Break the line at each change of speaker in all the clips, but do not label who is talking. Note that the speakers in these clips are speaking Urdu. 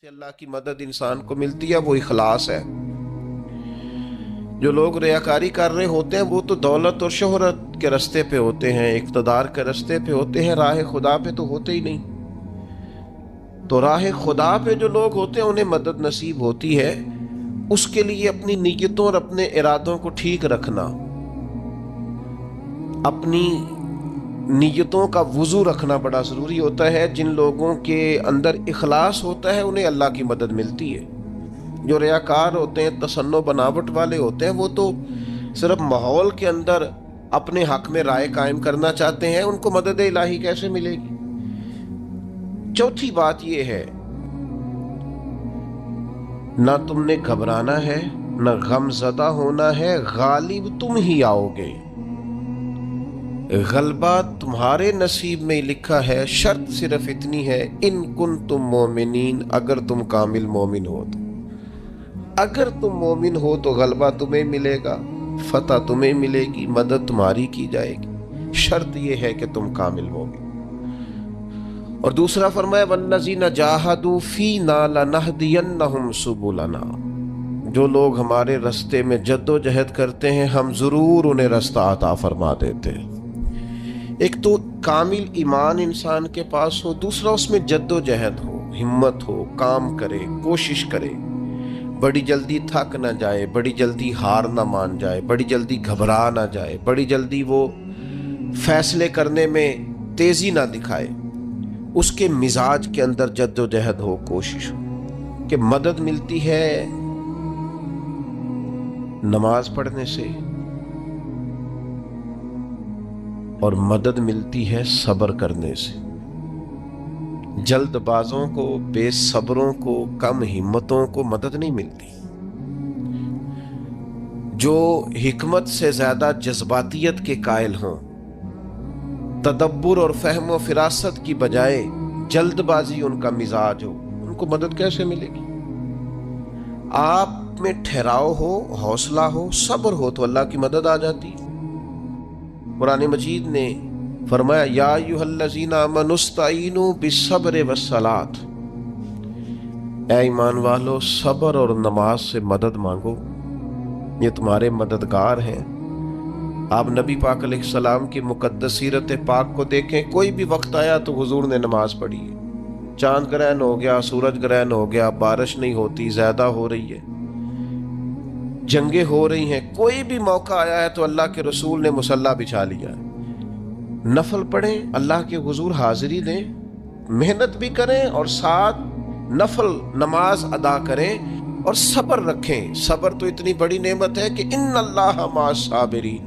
سے اللہ کی مدد انسان کو ملتی ہے وہ اخلاص ہے۔ جو لوگ ریاکاری کر رہے ہوتے ہیں وہ تو دولت اور شہرت کے راستے پہ ہوتے ہیں، اقتدار کے راستے پہ ہوتے ہیں، راہ خدا پہ تو ہوتے ہی نہیں۔ تو راہ خدا پہ جو لوگ ہوتے ہیں انہیں مدد نصیب ہوتی ہے۔ اس کے لیے اپنی نیتوں اور اپنے ارادوں کو ٹھیک رکھنا، اپنی نیتوں کا وضو رکھنا بڑا ضروری ہوتا ہے۔ جن لوگوں کے اندر اخلاص ہوتا ہے انہیں اللہ کی مدد ملتی ہے۔ جو ریاکار ہوتے ہیں، تصنع بناوٹ والے ہوتے ہیں، وہ تو صرف ماحول کے اندر اپنے حق میں رائے قائم کرنا چاہتے ہیں، ان کو مدد الہی کیسے ملے گی؟ چوتھی بات یہ ہے، نہ تم نے گھبرانا ہے، نہ غم زدہ ہونا ہے، غالب تم ہی آؤ گے۔ غلبہ تمہارے نصیب میں لکھا ہے، شرط صرف اتنی ہے، ان کنتم مومنین، اگر تم کامل مومن ہو تو۔ اگر تم مومن ہو تو غلبہ تمہیں ملے گا، فتح تمہیں ملے گی، مدد تمہاری کی جائے گی۔ شرط یہ ہے کہ تم کامل مومن۔ اور دوسرا فرمایا وَالَّذِينَ جَاهَدُوا فِينَا لَنَهْدِيَنَّهُمْ سُبُلَنَا، جو لوگ ہمارے رستے میں جد و جہد کرتے ہیں ہم ضرور انہیں رستہ عطا فرما دیتے ہیں۔ ایک تو کامل ایمان انسان کے پاس ہو، دوسرا اس میں جد و جہد ہو، ہمت ہو، کام کرے، کوشش کرے، بڑی جلدی تھک نہ جائے، بڑی جلدی ہار نہ مان جائے، بڑی جلدی گھبرا نہ جائے، بڑی جلدی وہ فیصلے کرنے میں تیزی نہ دکھائے۔ اس کے مزاج کے اندر جد و جہد ہو، کوشش ہو۔ کہ مدد ملتی ہے نماز پڑھنے سے، اور مدد ملتی ہے صبر کرنے سے۔ جلد بازوں کو، بے صبروں کو، کم ہمتوں کو مدد نہیں ملتی۔ جو حکمت سے زیادہ جذباتیت کے قائل ہوں، تدبر اور فہم و فراست کی بجائے جلد بازی ان کا مزاج ہو، ان کو مدد کیسے ملے گی؟ آپ میں ٹھہراؤ ہو، حوصلہ ہو، صبر ہو تو اللہ کی مدد آ جاتی۔ قرآن مجید نے فرمایا یا ایھا الذین آمنوا استعینوا بالصبر والصلاۃ، اے ایمان والو صبر اور نماز سے مدد مانگو، یہ تمہارے مددگار ہیں۔ آپ نبی پاک علیہ السلام کی مقدس سیرت پاک کو دیکھیں، کوئی بھی وقت آیا تو حضور نے نماز پڑھی ہے۔ چاند گرہن ہو گیا، سورج گرہن ہو گیا، بارش نہیں ہوتی، زیادہ ہو رہی ہے، جنگیں ہو رہی ہیں، کوئی بھی موقع آیا ہے تو اللہ کے رسول نے مصلی بچھا لیا ہے۔ نفل پڑھیں، اللہ کے حضور حاضری دیں، محنت بھی کریں اور ساتھ نفل نماز ادا کریں اور صبر رکھیں۔ صبر تو اتنی بڑی نعمت ہے کہ ان اللہ مع الصابرین،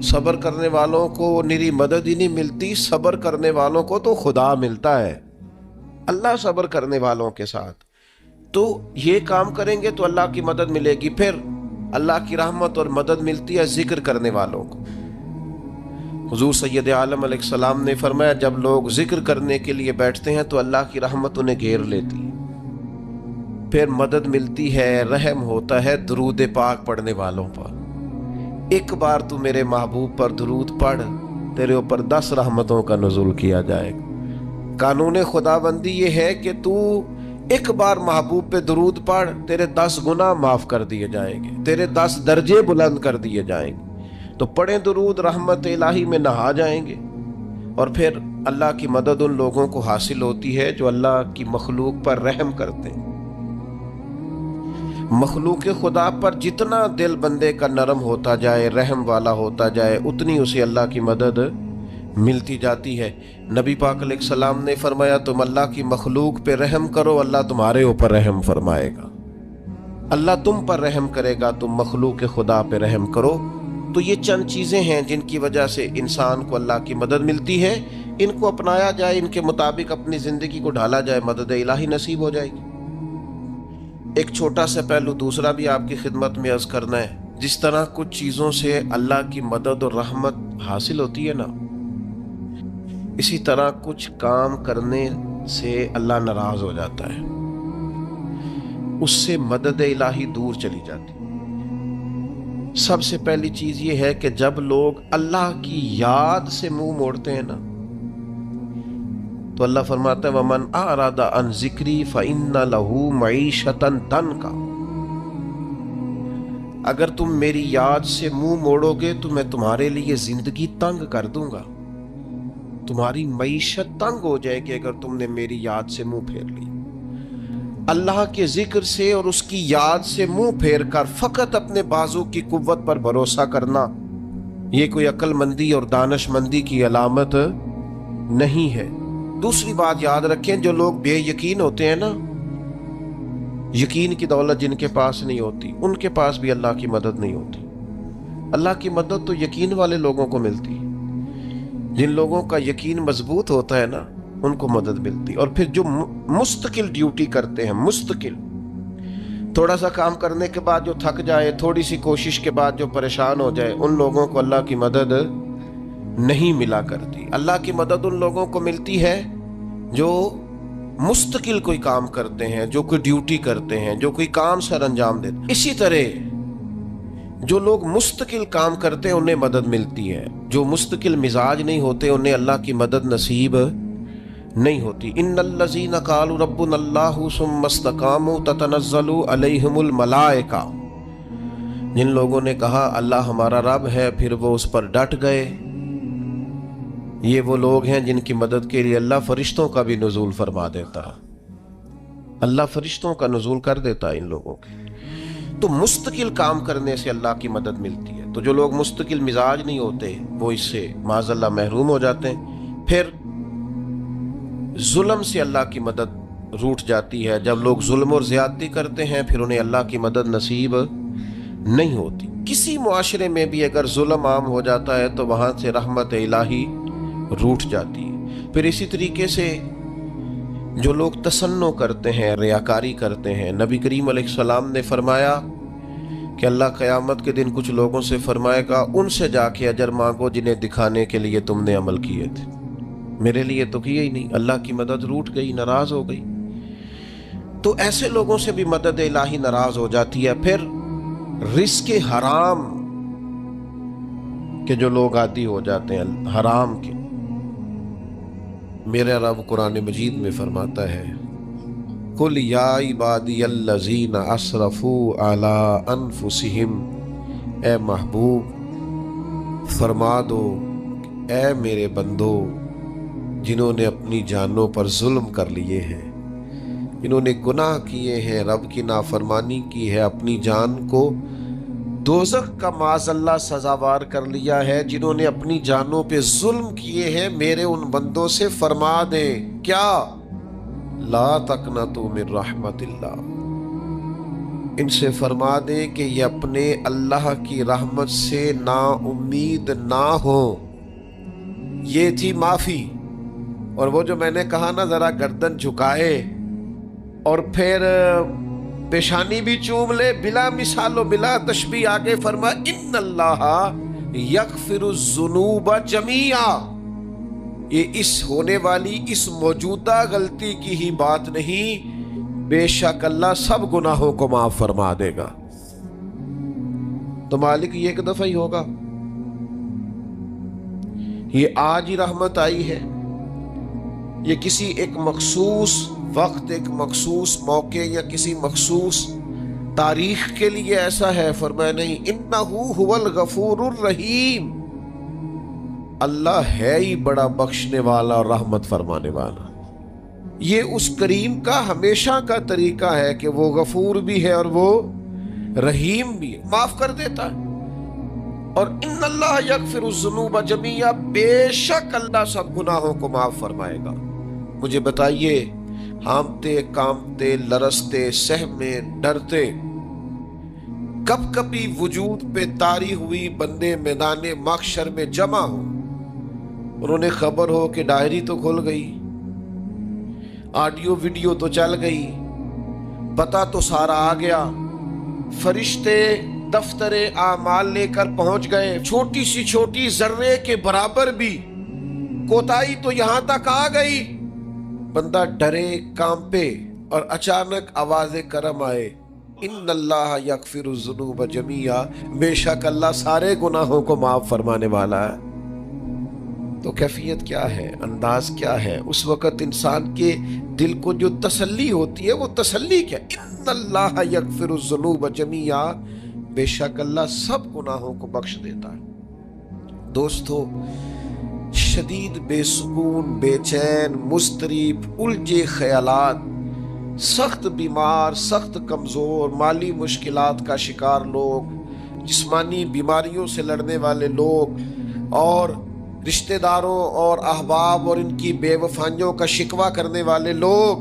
صبر کرنے والوں کو نری مدد ہی نہیں ملتی، صبر کرنے والوں کو تو خدا ملتا ہے، اللہ صبر کرنے والوں کے ساتھ۔ تو یہ کام کریں گے تو اللہ کی مدد ملے گی۔ پھر اللہ کی رحمت اور مدد ملتی ہے ذکر کرنے والوں کو۔ حضور سید عالم علیہ السلام نے فرمایا جب لوگ ذکر کرنے کے لیے بیٹھتے ہیں تو اللہ کی رحمت انہیں گھیر لیتی ہے۔ پھر مدد ملتی ہے، رحم ہوتا ہے درود پاک پڑھنے والوں پر۔ ایک بار تو میرے محبوب پر درود پڑھ، تیرے اوپر 10 رحمتوں کا نزول کیا جائے گا۔ قانون خداوندی یہ ہے کہ تو ایک بار محبوب پہ درود پڑھ، تیرے 10 گناہ معاف کر دیے جائیں گے، تیرے 10 درجے بلند کر دیے جائیں گے۔ تو پڑھیں درود، رحمت الہی میں نہا جائیں گے۔ اور پھر اللہ کی مدد ان لوگوں کو حاصل ہوتی ہے جو اللہ کی مخلوق پر رحم کرتے ہیں۔ مخلوق خدا پر جتنا دل بندے کا نرم ہوتا جائے، رحم والا ہوتا جائے، اتنی اسے اللہ کی مدد ملتی جاتی ہے۔ نبی پاک علیہ السلام نے فرمایا تم اللہ کی مخلوق پہ رحم کرو، اللہ تمہارے اوپر رحم فرمائے گا۔ اللہ تم پر رحم کرے گا، تم مخلوق خدا پہ رحم کرو۔ تو یہ چند چیزیں ہیں جن کی وجہ سے انسان کو اللہ کی مدد ملتی ہے۔ ان کو اپنایا جائے، ان کے مطابق اپنی زندگی کو ڈھالا جائے، مدد الہی نصیب ہو جائے گی۔ ایک چھوٹا سا پہلو دوسرا بھی آپ کی خدمت میں عرض کرنا ہے۔ جس طرح کچھ چیزوں سے اللہ کی مدد اور رحمت حاصل ہوتی ہے نا، اسی طرح کچھ کام کرنے سے اللہ ناراض ہو جاتا ہے، اس سے مدد الہی دور چلی جاتی۔ سب سے پہلی چیز یہ ہے کہ جب لوگ اللہ کی یاد سے منہ موڑتے ہیں نا، تو اللہ فرماتا ہے ومن اعرض عن ذکری فإن لہ معیشۃ ضنکا، اگر تم میری یاد سے منہ موڑو گے تو میں تمہارے لیے زندگی تنگ کر دوں گا، تمہاری معیشت تنگ ہو جائے گی اگر تم نے میری یاد سے منہ پھیر لی۔ اللہ کے ذکر سے اور اس کی یاد سے منہ پھیر کر فقط اپنے بازو کی قوت پر بھروسہ کرنا یہ کوئی عقل مندی اور دانش مندی کی علامت نہیں ہے۔ دوسری بات یاد رکھیں، جو لوگ بے یقین ہوتے ہیں نا، یقین کی دولت جن کے پاس نہیں ہوتی ان کے پاس بھی اللہ کی مدد نہیں ہوتی۔ اللہ کی مدد تو یقین والے لوگوں کو ملتی، جن لوگوں کا یقین مضبوط ہوتا ہے نا ان کو مدد ملتی۔ اور پھر جو مستقل ڈیوٹی کرتے ہیں، مستقل تھوڑا سا کام کرنے کے بعد جو تھک جائے، تھوڑی سی کوشش کے بعد جو پریشان ہو جائے، ان لوگوں کو اللہ کی مدد نہیں ملا کرتی۔ اللہ کی مدد ان لوگوں کو ملتی ہے جو مستقل کوئی کام کرتے ہیں، جو کوئی ڈیوٹی کرتے ہیں، جو کوئی کام سر انجام دیتے ہیں۔ اسی طرح جو لوگ مستقل کام کرتے ہیں انہیں مدد ملتی ہے، جو مستقل مزاج نہیں ہوتے انہیں اللہ کی مدد نصیب نہیں ہوتی۔ ان الذین قالوا ربنا اللہ ثم استقاموا تتنزل علیہم الملائکہ، جن لوگوں نے کہا اللہ ہمارا رب ہے پھر وہ اس پر ڈٹ گئے، یہ وہ لوگ ہیں جن کی مدد کے لیے اللہ فرشتوں کا بھی نزول فرما دیتا، اللہ فرشتوں کا نزول کر دیتا ہے ان لوگوں کے۔ تو مستقل کام کرنے سے اللہ کی مدد ملتی ہے۔ تو جو لوگ مستقل مزاج نہیں ہوتے وہ اس سے معاذ اللہ محروم ہو جاتے ہیں۔ پھر ظلم سے اللہ کی مدد روٹ جاتی ہے، جب لوگ ظلم اور زیادتی کرتے ہیں پھر انہیں اللہ کی مدد نصیب نہیں ہوتی۔ کسی معاشرے میں بھی اگر ظلم عام ہو جاتا ہے تو وہاں سے رحمت الہی روٹ جاتی ہے۔ پھر اسی طریقے سے جو لوگ تسنع کرتے ہیں، ریاکاری کرتے ہیں، نبی کریم علیہ السلام نے فرمایا کہ اللہ قیامت کے دن کچھ لوگوں سے فرمائے گا ان سے جا کے اجر مانگو جنہیں دکھانے کے لیے تم نے عمل کیے تھے، میرے لیے تو کیے ہی نہیں، اللہ کی مدد روٹ گئی، ناراض ہو گئی۔ تو ایسے لوگوں سے بھی مدد الہی ناراض ہو جاتی ہے۔ پھر رزق حرام کے جو لوگ عادی ہو جاتے ہیں حرام کے، میرے رب قرآن مجید میں فرماتا ہے قل یا عبادی الذین اسرفوا علی انفسہم، اے محبوب فرما دو اے میرے بندو جنہوں نے اپنی جانوں پر ظلم کر لیے ہیں، جنہوں نے گناہ کیے ہیں، رب کی نافرمانی کی ہے، اپنی جان کو دوزخ کا معاذ اللہ سزاوار کر لیا ہے، جنہوں نے اپنی جانوں پہ ظلم کیے ہیں، میرے ان بندوں سے فرما دیں کیا لا تقنطوا من رحمت اللہ، ان سے فرما دیں کہ یہ اپنے اللہ کی رحمت سے نا امید نہ ہو۔ یہ تھی معافی۔ اور وہ جو میں نے کہا نا ذرا گردن جھکائے اور پھر پیشانی بھی چوم لے، بلا مثال و بلا تشبیہ آگے فرما ان اللہ یغفر الذنوب جمیعا، یہ اس ہونے والی اس موجودہ غلطی کی ہی بات نہیں، بے شک اللہ سب گناہوں کو معاف فرما دے گا۔ تو مالک یہ ایک دفعہ ہی ہوگا، یہ آج ہی رحمت آئی ہے، یہ کسی ایک مخصوص وقت، ایک مخصوص موقع یا کسی مخصوص تاریخ کے لیے ایسا ہے؟ فرمایا نہیں، انہو هو الغفور الرحیم، اللہ ہے ہی بڑا بخشنے والا اور رحمت فرمانے والا۔ یہ اس کریم کا ہمیشہ کا طریقہ ہے کہ وہ غفور بھی ہے اور وہ رحیم بھی ہے، معاف کر دیتا ہے۔ اور ان اللہ یغفر الذنوب جمیعا، بے شک اللہ سب گناہوں کو معاف فرمائے گا۔ مجھے بتائیے، ہانپتے کانپتے لرزتے سہمے ڈرتے کب کبھی وجود پہ طاری ہوئی بندے میدان محشر میں جمع ہو، انہوں نے خبر ہو کہ ڈائری تو کھل گئی، آڈیو ویڈیو تو چل گئی، پتہ تو سارا آ گیا، فرشتے دفتر اعمال لے کر پہنچ گئے، چھوٹی سی چھوٹی ذرے کے برابر بھی کوتاہی تو یہاں تک آ گئی، بندہ ڈرے کانپے اور اچانک آواز کرم آئے ان اللہ یغفر الذنوب جمیعا، بے شک اللہ سارے گناہوں کو معاف فرمانے والا ہے۔ تو کیفیت کیا ہے، انداز کیا ہے؟ اس وقت انسان کے دل کو جو تسلی ہوتی ہے وہ تسلی کیا؟ ان اللہ یغفر الذنوب جمیعا، بے شک اللہ سب گناہوں کو بخش دیتا ہے۔ دوستو، شدید بے سکون، بے چین، مضطرب، الجھے خیالات، سخت بیمار، سخت کمزور، مالی مشکلات کا شکار لوگ، جسمانی بیماریوں سے لڑنے والے لوگ، اور رشتہ داروں اور احباب اور ان کی بے وفائیوں کا شکوہ کرنے والے لوگ،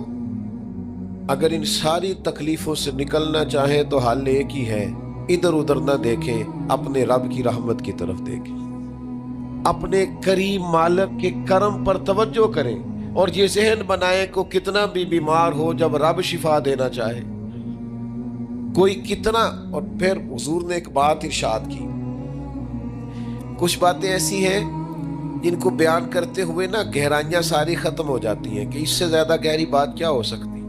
اگر ان ساری تکلیفوں سے نکلنا چاہیں تو حل ایک ہی ہے، ادھر ادھر نہ دیکھیں، اپنے رب کی رحمت کی طرف دیکھیں، اپنے کریم مالک کے کرم پر توجہ کریں، اور یہ ذہن بنائیں کہ کتنا بھی بیمار ہو، جب رب شفا دینا چاہے کوئی کتنا۔ اور پھر حضور نے ایک بات ارشاد کی، کچھ باتیں ایسی ہیں جن کو بیان کرتے ہوئے نا گہرائیاں ساری ختم ہو جاتی ہیں کہ اس سے زیادہ گہری بات کیا ہو سکتی،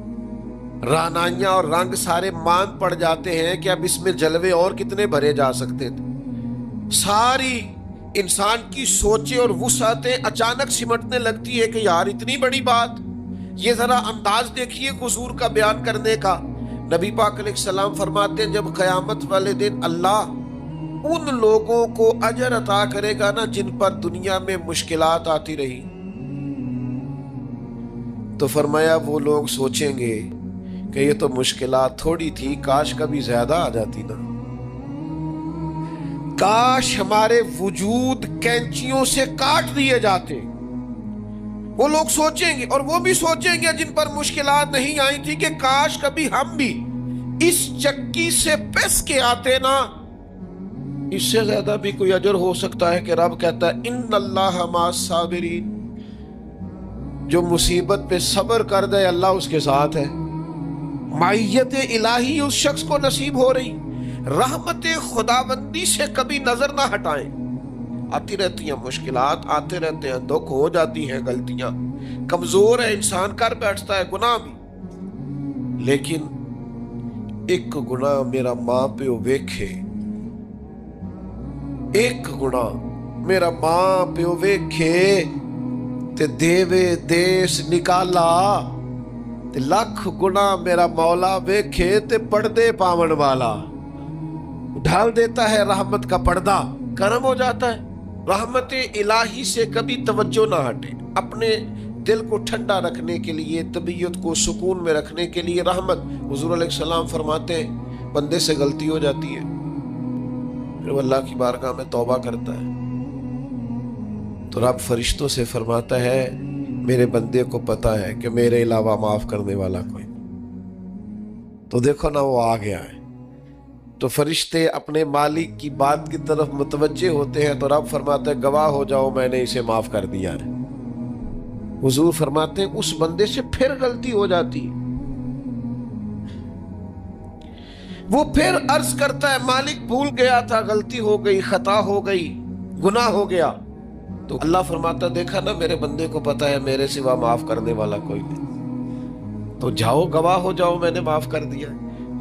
رعنائیاں اور رنگ سارے مان پڑ جاتے ہیں کہ اب اس میں جلوے اور کتنے بھرے جا سکتے تھے۔ ساری انسان کی سوچیں اور وسعتیں اچانک سمٹنے لگتی ہے کہ یار اتنی بڑی بات، یہ ذرا انداز دیکھیے حضور کا بیان کرنے کا۔ نبی پاک علیہ السلام فرماتے ہیں جب قیامت والے دن اللہ ان لوگوں کو اجر عطا کرے گا نا جن پر دنیا میں مشکلات آتی رہی، تو فرمایا وہ لوگ سوچیں گے کہ یہ تو مشکلات تھوڑی تھی، کاش کبھی زیادہ آ جاتی نا، کاش ہمارے وجود کینچیوں سے کاٹ دیے جاتے۔ وہ لوگ سوچیں گے، اور وہ بھی سوچیں گے جن پر مشکلات نہیں آئی تھی کہ کاش کبھی ہم بھی اس چکی سے پس کے آتے نا، اس سے زیادہ بھی کوئی اجر ہو سکتا ہے کہ رب کہتا ہے ان اللہ مع الصابرین، جو مصیبت پہ صبر کر دے اللہ اس کے ساتھ ہے۔ معیت الہی اس شخص کو نصیب ہو رہی، رحمت خداوندی سے کبھی نظر نہ ہٹائیں۔ آتی رہتی ہیں مشکلات، آتے رہتے ہیں دکھ، ہو جاتی ہیں غلطیاں، کمزور ہے انسان، کر بیٹھتا ہے گناہ بھی، لیکن ایک گناہ میرا ماں پیو ویکھے، ایک گناہ میرا ماں پیو ویکھے تے دیوے دیس نکالا، تے لکھ گناہ میرا مولا ویکھے تے پردے پاون والا، ڈھال دیتا ہے رحمت کا پردہ، کرم ہو جاتا ہے۔ رحمت الہی سے کبھی توجہ نہ ہٹے، اپنے دل کو ٹھنڈا رکھنے کے لیے، طبیعت کو سکون میں رکھنے کے لیے رحمت۔ حضور علیہ السلام فرماتے ہیں بندے سے غلطی ہو جاتی ہے، پھر وہ اللہ کی بارگاہ میں توبہ کرتا ہے تو رب فرشتوں سے فرماتا ہے میرے بندے کو پتا ہے کہ میرے علاوہ معاف کرنے والا کوئی نہیں۔ تو دیکھو نا وہ آ گیا ہے، تو فرشتے اپنے مالک کی بات کی طرف متوجہ ہوتے ہیں تو رب فرماتا ہے گواہ ہو جاؤ میں نے اسے معاف کر دیا ہے۔ حضور فرماتے ہیں اس بندے سے پھر غلطی ہو جاتی، وہ پھر عرض کرتا ہے مالک بھول گیا تھا، غلطی ہو گئی، خطا ہو گئی، گناہ ہو گیا، تو اللہ فرماتا دیکھا نا میرے بندے کو پتا ہے میرے سوا معاف کرنے والا کوئی نہیں، تو جاؤ گواہ ہو جاؤ میں نے معاف کر دیا۔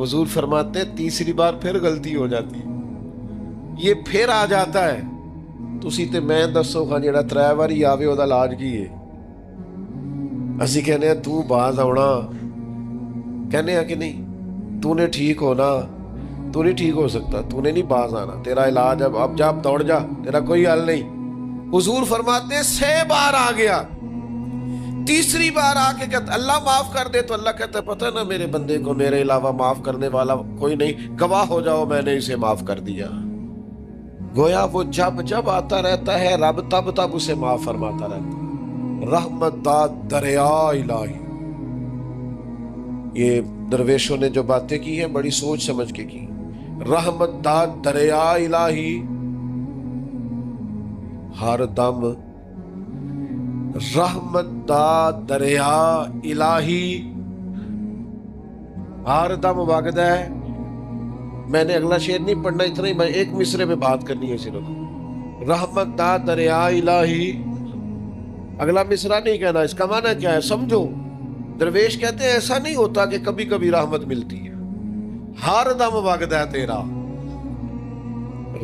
حضور فرماتے ہیں تیسری بار پھر غلطی ہو جاتی ہے، یہ پھر آ جاتا ہے، تسی تے میں دسو خان جڑا 3 واری آوے او دا علاج کی ہے؟ اسی کہنے ہیں تو باز آنا، کہنے ہیں کہ نہیں تو نے ٹھیک ہونا، تو نہیں ٹھیک ہو سکتا، تو نے نہیں باز آنا، تیرا علاج اب جا دوڑ جا، تیرا کوئی حل نہیں۔ حضور فرماتے ہیں 6 بار آ گیا، تیسری بار آ کے کہتا اللہ معاف کر دے، تو اللہ کہتا ہے پتہ نا میرے بندے کو میرے علاوہ معاف کرنے والا کوئی نہیں، گواہ ہو جاؤ میں نے اسے معاف کر دیا۔ گویا وہ جب جب آتا رہتا ہے رب تب تب اسے معاف فرماتا رہتا ہے۔ رحمت داد دریا الہی، یہ درویشوں نے جو باتیں کی ہیں بڑی سوچ سمجھ کے کی۔ رحمت داد دریا الہی، ہر دم رحمت دا دریا الہی، ہر دم وگدا ہے۔ میں نے اگلا شعر نہیں پڑھنا، اتنا ہی میں ایک مصرے میں بات کرنی ہے صرف، رحمت دا دریا الہی، اگلا مصرع نہیں کہنا۔ اس کا معنی کیا ہے سمجھو، درویش کہتے ہیں ایسا نہیں ہوتا کہ کبھی کبھی رحمت ملتی ہے، ہر دم وگدا ہے تیرا،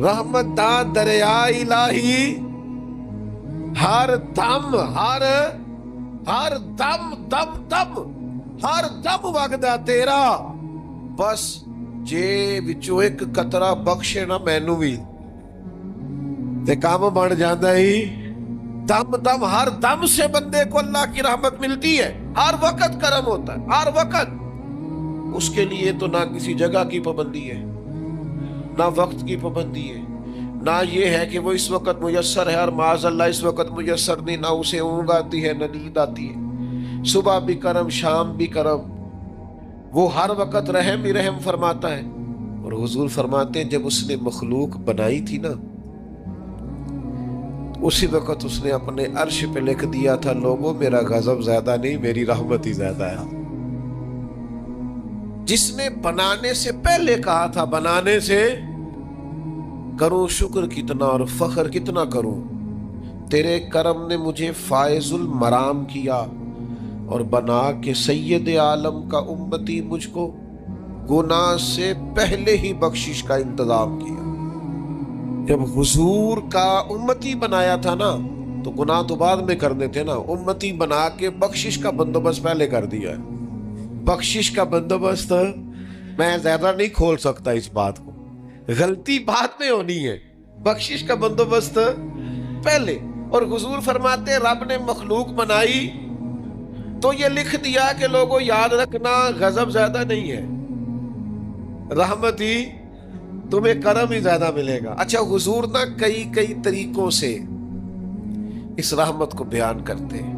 رحمت دا دریا الہی، ہر دم ہر دم دم دم ہر دم وگدا تیرا، بس جے وچوں ایک قطرہ بخشے نا مینوں وی تے کام بن جاندا ہی۔ دم دم ہر دم سے بندے کو اللہ کی رحمت ملتی ہے، ہر وقت کرم ہوتا ہے، ہر وقت۔ اس کے لیے تو نہ کسی جگہ کی پابندی ہے، نہ وقت کی پابندی ہے، نہ یہ ہے کہ وہ اس وقت میسر ہے اور معاذ اللہ اس وقت میسر نہیں، نہ اسے اونگ آتی ہے نہ نیند آتی ہے۔ صبح بھی کرم، شام بھی کرم، وہ ہر وقت رحم ہی رحم فرماتا ہے۔ اور حضور فرماتے ہیں جب اس نے مخلوق بنائی تھی نا، اسی وقت اس نے اپنے عرش پہ لکھ دیا تھا، لوگوں میرا غضب زیادہ نہیں، میری رحمت ہی زیادہ ہے۔ جس نے بنانے سے پہلے کہا تھا، بنانے سے کروں شکر کتنا اور فخر کتنا کروں، تیرے کرم نے مجھے فائز المرام کیا اور بنا کے سید عالم کا امتی مجھ کو گناہ سے پہلے ہی بخشش کا انتظام کیا۔ جب حضور کا امتی بنایا تھا نا تو گناہ تو بعد میں کرنے تھے نا، امتی بنا کے بخشش کا بندوبست پہلے کر دیا ہے۔ بخشش کا بندوبست میں زیادہ نہیں کھول سکتا اس بات کو، غلطی بعد میں ہونی ہے، بخشش کا بندوبست پہلے۔ اور حضور فرماتے رب نے مخلوق بنائی تو یہ لکھ دیا کہ لوگوں یاد رکھنا غضب زیادہ نہیں ہے، رحمت ہی تمہیں کرم ہی زیادہ ملے گا۔ اچھا حضور نا کئی طریقوں سے اس رحمت کو بیان کرتے ہیں،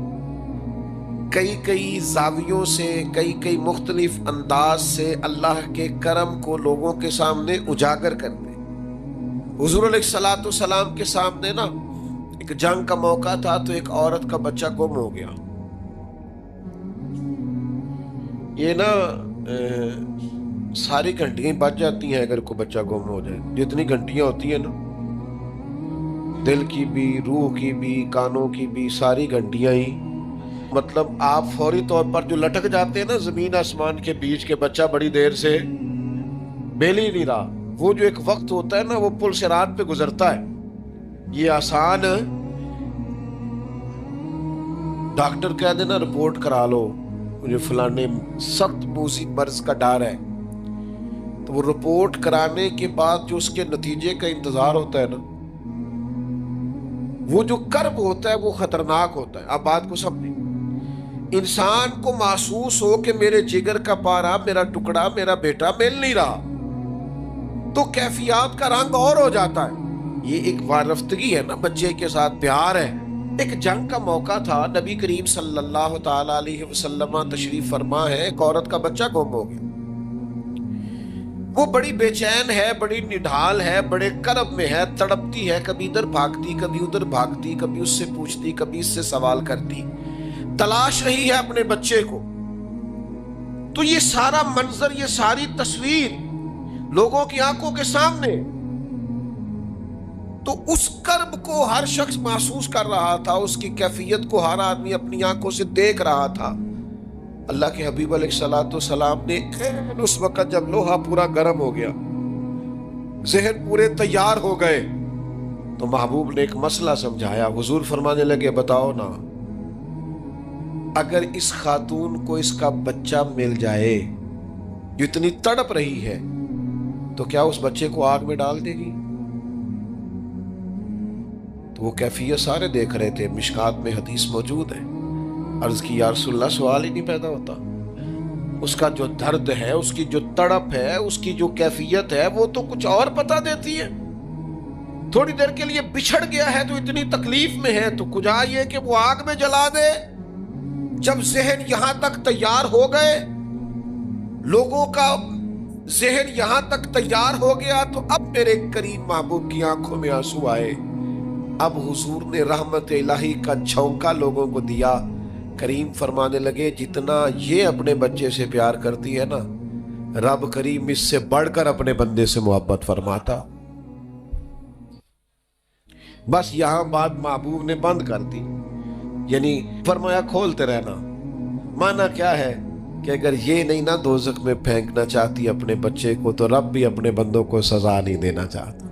کئی زاویوں سے، کئی مختلف انداز سے اللہ کے کرم کو لوگوں کے سامنے اجاگر کرتے ہیں۔ حضور علیہ السلام کے سامنے نا ایک جنگ کا موقع تھا تو ایک عورت کا بچہ گم ہو گیا۔ یہ نا ساری گھنٹیاں بچ جاتی ہیں اگر کوئی بچہ گم ہو جائے، جتنی گھنٹیاں ہوتی ہیں نا، دل کی بھی، روح کی بھی، کانوں کی بھی، ساری گھنٹیاں ہی، مطلب آپ فوری طور پر جو لٹک جاتے ہیں نا زمین آسمان کے بیچ کے، بچہ بڑی دیر سے بیل ہی نہیں رہا، وہ جو ایک وقت ہوتا ہے نا وہ پل صراط پہ گزرتا ہے۔ یہ آسان ڈاکٹر کہہ دینا رپورٹ کرا لو مجھے فلانے سخت موذی مرض کا ڈر ہے، تو وہ رپورٹ کرانے کے بعد جو اس کے نتیجے کا انتظار ہوتا ہے نا، وہ جو کرب ہوتا ہے وہ خطرناک ہوتا ہے۔ اب بات کو سمجھیں، انسان کو محسوس ہو کہ میرے جگر کا پارا، میرا ٹکڑا، میرا بیٹا مل نہیں رہا، تو کیفیات کا رنگ اور ہو جاتا ہے۔ یہ ایک وارفتگی ہے نا، بچے کے ساتھ پیار ہے۔ ایک جنگ کا موقع تھا، نبی کریم صلی اللہ تعالی علیہ وسلم تشریف فرما ہے، ایک عورت کا بچہ گم ہو گیا۔ وہ بڑی بے چین ہے، بڑی نڈھال ہے، بڑے کرب میں ہے، تڑپتی ہے، کبھی ادھر بھاگتی، کبھی ادھر بھاگتی، کبھی اس سے پوچھتی، کبھی اس سے سوال کرتی، تلاش رہی ہے اپنے بچے کو۔ تو یہ سارا منظر، یہ ساری تصویر لوگوں کی آنکھوں کے سامنے، تو اس کرب کو ہر شخص محسوس کر رہا تھا، اس کی کیفیت کو ہر آدمی اپنی آنکھوں سے دیکھ رہا تھا۔ اللہ کے حبیب علیہ السلام نے اس وقت جب لوہا پورا گرم ہو گیا، ذہن پورے تیار ہو گئے، تو محبوب نے ایک مسئلہ سمجھایا۔ حضور فرمانے لگے بتاؤ نا، اگر اس خاتون کو اس کا بچہ مل جائے جو اتنی تڑپ رہی ہے، تو کیا اس بچے کو آگ میں ڈال دے گی؟ تو وہ کیفیت سارے دیکھ رہے تھے، مشکات میں حدیث موجود ہے۔ عرض کی یا رسول اللہ، سوال ہی نہیں پیدا ہوتا۔ اس کا جو درد ہے، اس کی جو تڑپ ہے، اس کی جو کیفیت ہے، وہ تو کچھ اور پتا دیتی ہے۔ تھوڑی دیر کے لیے بچھڑ گیا ہے تو اتنی تکلیف میں ہے، تو کجا یہ کہ وہ آگ میں جلا دے۔ جب ذہن یہاں تک تیار ہو گئے، لوگوں کا ذہن یہاں تک تیار ہو گیا، تو اب میرے کریم محبوب کی آنکھوں میں آنسو آئے۔ اب حضور نے رحمت الہی کا جھونکا لوگوں کو دیا۔ کریم فرمانے لگے جتنا یہ اپنے بچے سے پیار کرتی ہے نا، رب کریم اس سے بڑھ کر اپنے بندے سے محبت فرماتا۔ بس یہاں بات محبوب نے بند کر دی، یعنی فرمایا کھولتے رہنا۔ مانا کیا ہے کہ اگر یہ نہیں نہ دوزخ میں پھینکنا چاہتی اپنے بچے کو، تو رب بھی اپنے بندوں کو سزا نہیں دینا چاہتا۔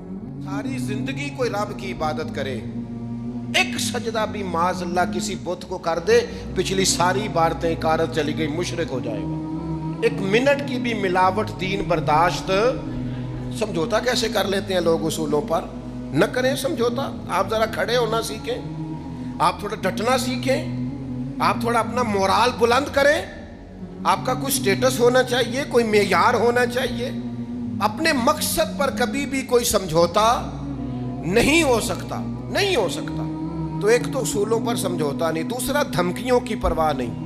ساری زندگی کوئی رب کی عبادت کرے، ایک سجدہ بھی معاذ اللہ کسی بت کو کر دے، پچھلی ساری عبادتیں کارت چلی گئی، مشرک ہو جائے گا۔ ایک منٹ کی بھی ملاوٹ دین برداشت۔ سمجھوتا کیسے کر لیتے ہیں لوگ اصولوں پر؟ نہ کریں سمجھوتا۔ آپ ذرا کھڑے ہونا سیکھیں، آپ تھوڑا ڈٹنا سیکھیں، آپ تھوڑا اپنا مورال بلند کریں۔ آپ کا کوئی سٹیٹس ہونا چاہیے، کوئی معیار ہونا چاہیے۔ اپنے مقصد پر کبھی بھی کوئی سمجھوتا نہیں ہو سکتا، نہیں ہو سکتا۔ تو ایک تو اصولوں پر سمجھوتا نہیں، دوسرا دھمکیوں کی پرواہ نہیں۔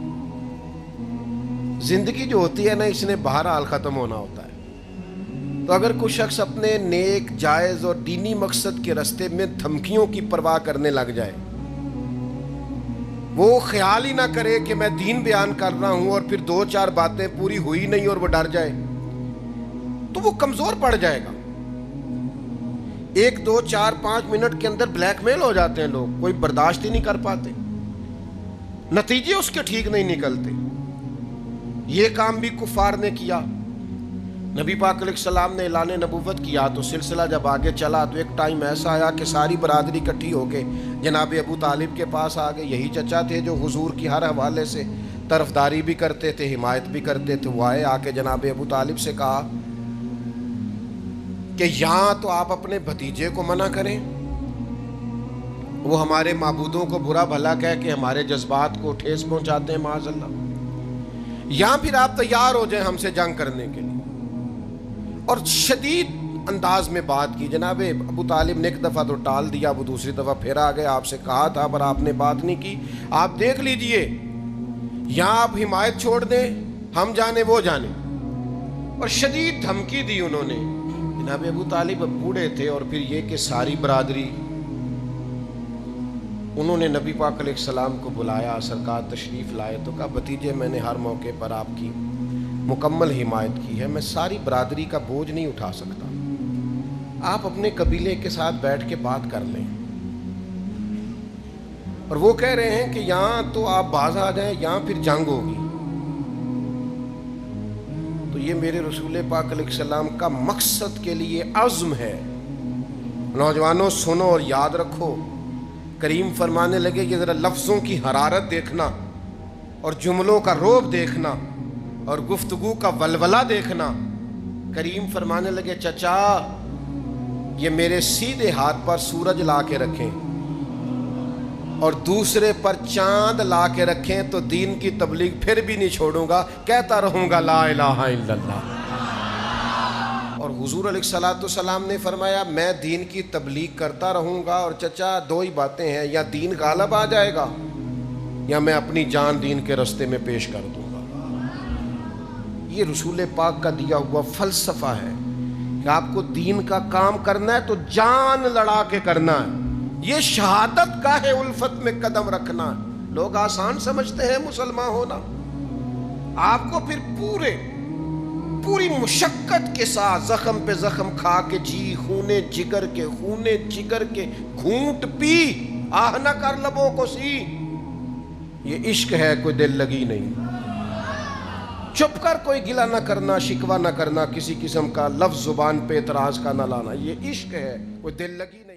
زندگی جو ہوتی ہے نا، اس نے بہرحال ختم ہونا ہوتا ہے۔ تو اگر کوئی شخص اپنے نیک، جائز اور دینی مقصد کے راستے میں دھمکیوں کی پرواہ کرنے لگ جائے، وہ خیال ہی نہ کرے کہ میں دین بیان کر رہا ہوں اور پھر 2-4 باتیں پوری ہوئی نہیں اور وہ ڈر جائے، تو وہ کمزور پڑ جائے گا۔ 1 2 4 5 منٹ کے اندر بلیک میل ہو جاتے ہیں لوگ، کوئی برداشت ہی نہیں کر پاتے، نتیجے اس کے ٹھیک نہیں نکلتے۔ یہ کام بھی کفار نے کیا۔ نبی پاک علیہ السلام نے اعلان نبوت کیا تو سلسلہ جب آگے چلا تو ایک ٹائم ایسا آیا کہ ساری برادری اکٹھی ہو کے جناب ابو طالب کے پاس آ گئے۔ یہی چچا تھے جو حضور کی ہر حوالے سے طرفداری بھی کرتے تھے، حمایت بھی کرتے تھے۔ وہ آئے، آ کے جناب ابو طالب سے کہا کہ یہاں تو آپ اپنے بھتیجے کو منع کریں، وہ ہمارے معبودوں کو برا بھلا کہہ کے ہمارے جذبات کو ٹھیس پہنچاتے ہیں معاذ اللہ، یہاں پھر آپ تیار ہو جائیں ہم سے جنگ کرنے کے لیے۔ اور شدید انداز میں بات کی۔ جناب ابو طالب نے ایک دفعہ تو ٹال دیا، وہ دوسری دفعہ پھر آ گئے، آپ سے کہا تھا پر آپ نے بات نہیں کی، آپ دیکھ لیجئے، یہاں آپ حمایت چھوڑ دیں، ہم جانے وہ جانے۔ اور شدید دھمکی دی انہوں نے۔ جناب ابو طالب بوڑھے تھے، اور پھر یہ کہ ساری برادری، انہوں نے نبی پاک علیہ السلام کو بلایا، سرکار تشریف لائے تو کہا بھتیجے میں نے ہر موقع پر آپ کی مکمل حمایت کی ہے، میں ساری برادری کا بوجھ نہیں اٹھا سکتا، آپ اپنے قبیلے کے ساتھ بیٹھ کے بات کر لیں۔ اور وہ کہہ رہے ہیں کہ یہاں تو آپ باز آ جائیں، یہاں پھر جنگ ہوگی۔ تو یہ میرے رسول پاک علیہ السلام کا مقصد کے لیے عزم ہے۔ نوجوانوں سنو اور یاد رکھو، کریم فرمانے لگے کہ ذرا لفظوں کی حرارت دیکھنا اور جملوں کا روب دیکھنا اور گفتگو کا ولولہ دیکھنا۔ کریم فرمانے لگے چچا یہ میرے سیدھے ہاتھ پر سورج لا کے رکھیں اور دوسرے پر چاند لا کے رکھیں تو دین کی تبلیغ پھر بھی نہیں چھوڑوں گا، کہتا رہوں گا لا الہ الا اللہ۔ اور حضور علیہ السلام نے فرمایا میں دین کی تبلیغ کرتا رہوں گا، اور چچا 2 ہی باتیں ہیں، یا دین غالب آ جائے گا یا میں اپنی جان دین کے راستے میں پیش کر دوں گا۔ یہ رسول پاک کا دیا ہوا فلسفہ ہے کہ آپ کو دین کا کام کرنا ہے تو جان لڑا کے کرنا ہے، یہ شہادت گاہ الفت میں قدم رکھنا ہے۔ لوگ آسان سمجھتے ہیں مسلمان ہونا، آپ کو پھر پوری مشقت کے ساتھ زخم پہ زخم کھا کے جی خونے جگر کے گھونٹ پی آہ نہ کر لبوں کو سی، یہ عشق ہے، کوئی دل لگی نہیں۔ چپ کر کوئی گلہ نہ کرنا، شکوہ نہ کرنا، کسی قسم کا لفظ زبان پہ اعتراض کا نہ لانا، یہ عشق ہے، کوئی دل لگی نہیں۔